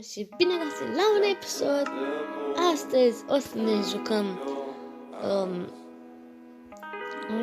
Și bine găsit la un episod. Astăzi o să ne jucăm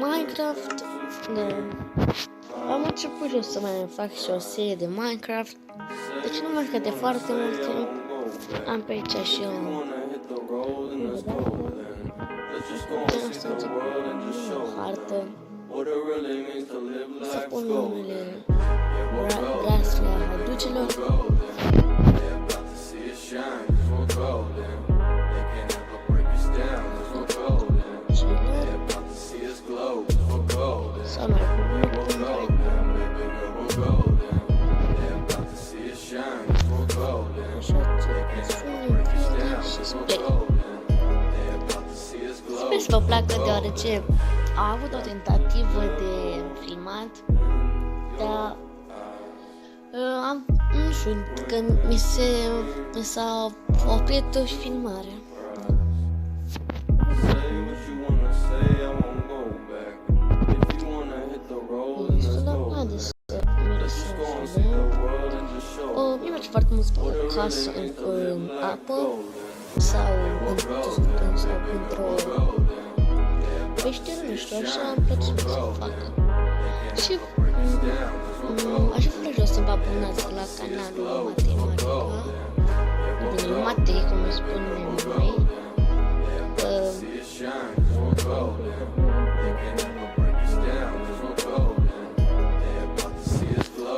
Minecraft. Am început și o să mai fac și o serie de Minecraft. Deci nu mai de foarte mult timp. Am pe aici și eu hartă. Să pun numele brațele aducelor. Sau mai sper să vă placă, deoarece am avut o tentativă de filmat, dar nu știu, că mi s-a oprit filmarea. Mi-e place foarte mult să fac o casă în apă sau într-o peșteră, nu știu, așa îmi place să fac. Și așa vreau și o să vă abonați la canalul Matematica, bine, Matei, cum îi spun noi.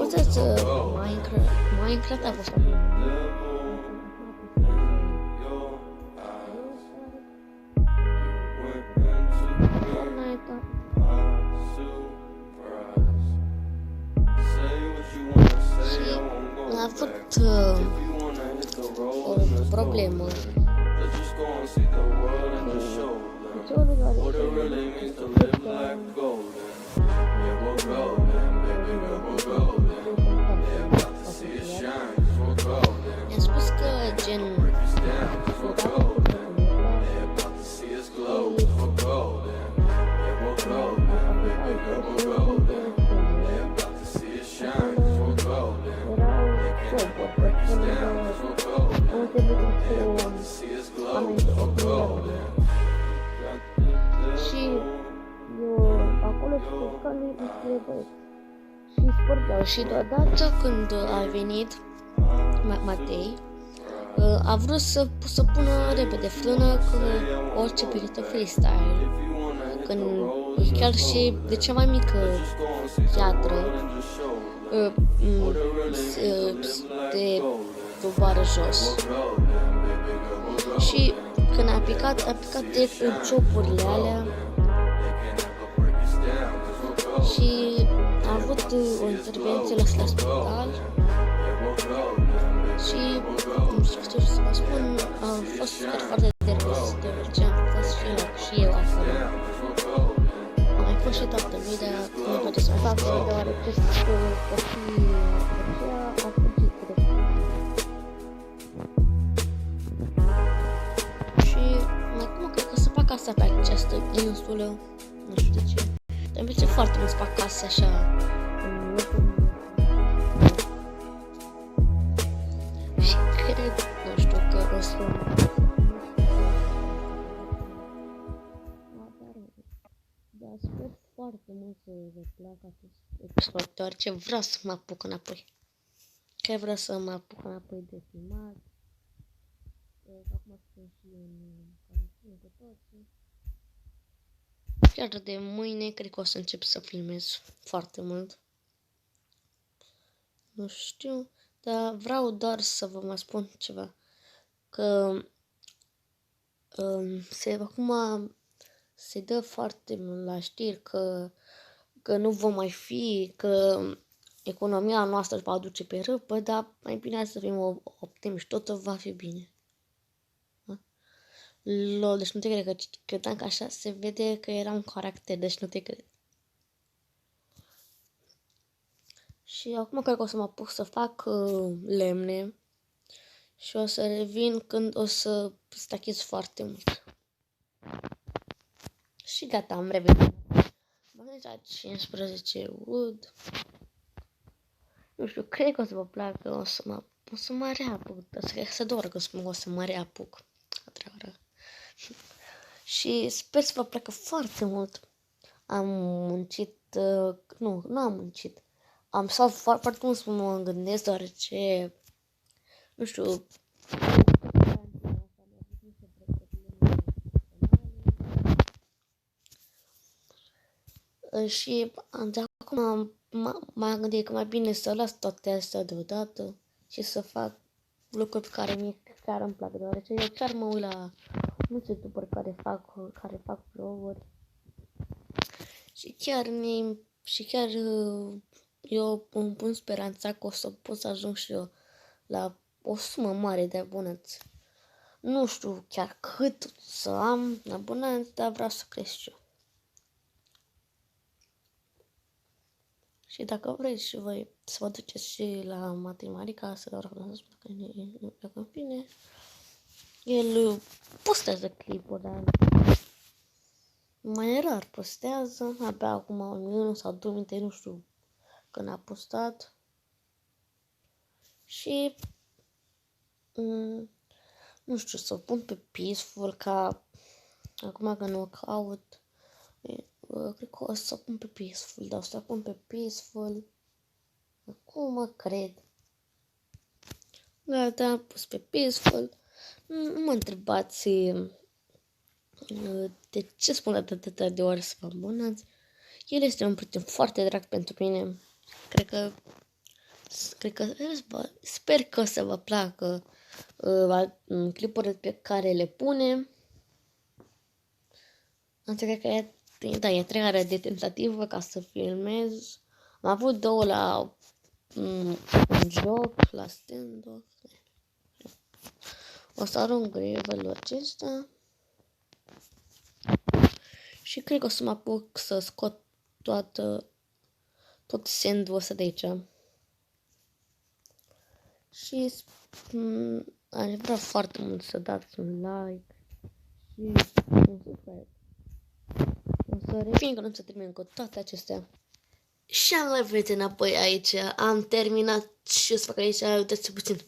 Uitați, Minecraft a fost a avut o problemă. Mi-a spus că gen și eu acolo știu că nu trebuie și spărgeau și deodată când a venit Matei a vrut să pună repede frână cu orice pilotă freestyle, când chiar și de cea mai mică piatră de coboară jos. Și când a picat direct în ciopurile alea și a avut o intervenție la spital și nu știu ce să vă spun, a fost foarte depresiv, deoarece am fost și eu acolo. Am mai fost și toată lui, dar nu place să fac, deoarece copiii aceea a fugit și acum cred că să fac asta pe această insulă, nu știu de ce. Dar îmi place foarte mult să fac case așa. Și cred, nu știu, că o să... Dar sper foarte mult să vă placă acest episod, deoarece vreau să mă apuc înapoi. Chiar vreau să mă apuc înapoi de filmat. Acum sunt și în carantină cu toții. Chiar de mâine cred că o să încep să filmez foarte mult. Nu știu, dar vreau doar să vă mai spun ceva. Că acum se dă foarte mult la știri că nu vom mai fi, că economia noastră își va aduce pe râpă, dar mai bine să fim optimiști și totul va fi bine. Lol, deci nu te cred că credeam că așa se vede că era un caracter, deci nu te cred. Și acum cred că o să mă apuc să fac lemne și o să revin când o să stachez foarte mult. Și gata, am revenit. M-am la 15 wood. Nu știu, cred că o să vă placă, o să mă o să mă reapuc, să doargă o să mă reapuc. Și sper să vă placă foarte mult. Am muncit, nu am muncit. Am stat foarte mult să mă gândesc, deoarece, nu știu, și de acum m-am gândit că mai bine să las toate astea deodată și să fac lucruri pe care mie chiar îmi plac, deoarece eu chiar mă uit la mulți youtuberi care fac vloguri și chiar eu îmi pun speranța că o să pot să ajung și eu la o sumă mare de abonați. Nu știu chiar cât să am abonați, dar vreau să cresc și eu. Și dacă vreți și voi să vă duceți și la Matematica, să dau răspuns dacă în fine, el postează clipuri, dar mai rar postează, abia acum 1 sau 2 minute, nu știu când a postat. Și nu știu, să o pun pe Peaceful, ca acum că nu o caut, cred că o să o pun pe Peaceful, dar o să o pun pe Peaceful, cum mă cred. Gata, am pus pe Peaceful, nu mă întrebați de ce spun atâta de ori să vă abonați. El este un prieten foarte drag pentru mine, sper că o să vă placă clipurile pe care le pune. Înțeleg că e 3 ore de tentativă ca să filmez. Am avut 2 la un joc, la stand-off. O să arunc levelul acesta. Și cred că o să mă apuc să scot tot sandul ăsta de aici. Și aș vrea foarte mult să dați un like și un subscribe. O să revin că nu se termin cu toate acestea. Și am revenit înapoi aici. Am terminat și o să fac aici, uitați puțin.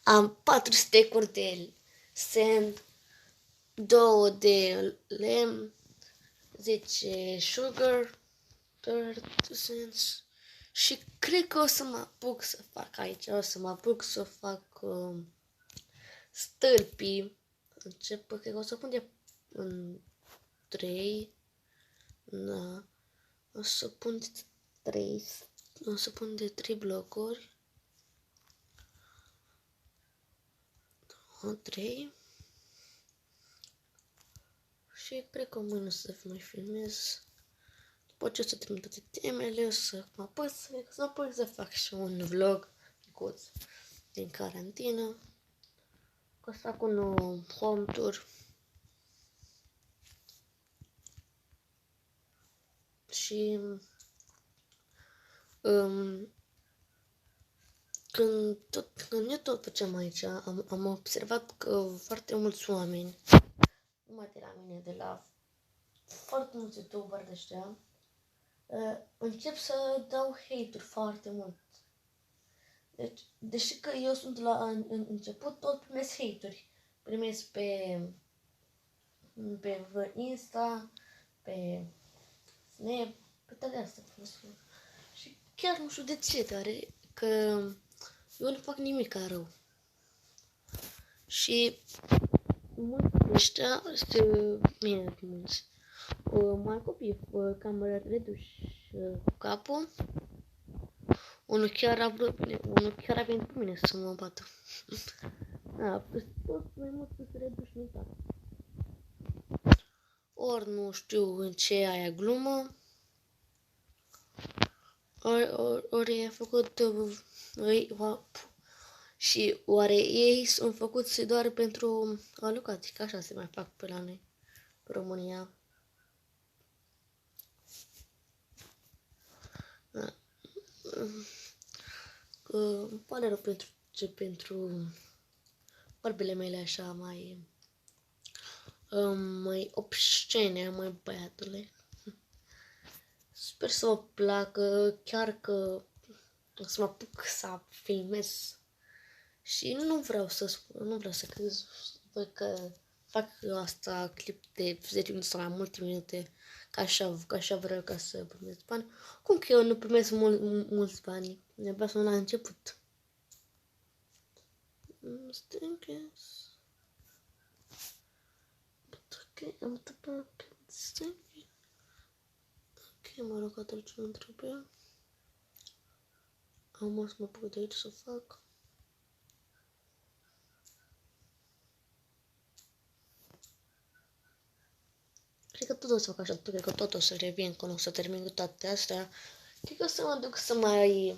Am 4 stack-uri de sand, 2 de lemn, 10 sugar, 30 cents. Și cred că o să mă apuc să fac aici, o să mă apuc să fac stâlpii. Cred că o să pun de 3, da, o să pun de 3 blocuri. 3. Și cred că mâine o să mai filmez. După ce o să termin toate temele, o să mă apăs să fac și un vlog micuț din carantină. Că o să fac un home tour. Și când eu tot făceam aici, am observat că foarte mulți oameni, numai de la mine, de la foarte mulți youtuberi de ăștia, încep să dau hate-uri foarte mult. Deci, deși că eu sunt la început, tot primesc hate-uri. Primesc pe Insta, pe Snap, pe toate astea. Și chiar nu știu de ce, dar că eu nu fac nimic rău. Și mulți de ăștia, bine mulți, mai copii cam reduși cu capul. Unul chiar a venit pe mine să mă bată. Da, tot mai mult să se reduși în cap. Ori nu știu în ce aia glumă, ori e făcut și oare ei sunt făcuți doar pentru alocații, că așa se mai fac pe la noi, pe România. Da. Îmi pare rău pentru vorbele mele așa mai obscene, mai băiatule. Sper să vă placă, chiar că o să mă apuc să filmez Și nu vreau să crezi văd că fac asta clip de 10 minute sau mai multe minute, că așa vreau ca să primesc bani. Cum că eu nu primesc mulți bani? Ne-abia sunt la început. Stinkers. Ok, am tăpat. Ok, mă rog, atunci nu trebuie. Am să mă apuc de aici să fac. Cred că tot o să fac așa, cred că tot o să revin când o să termin cu toate astea. Cred că o să mă duc să mai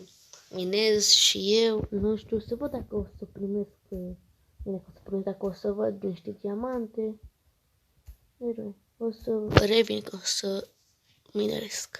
minez și eu, nu știu, să văd dacă o să primesc, dacă o să văd niște diamante. O să revin, că o să mineresc.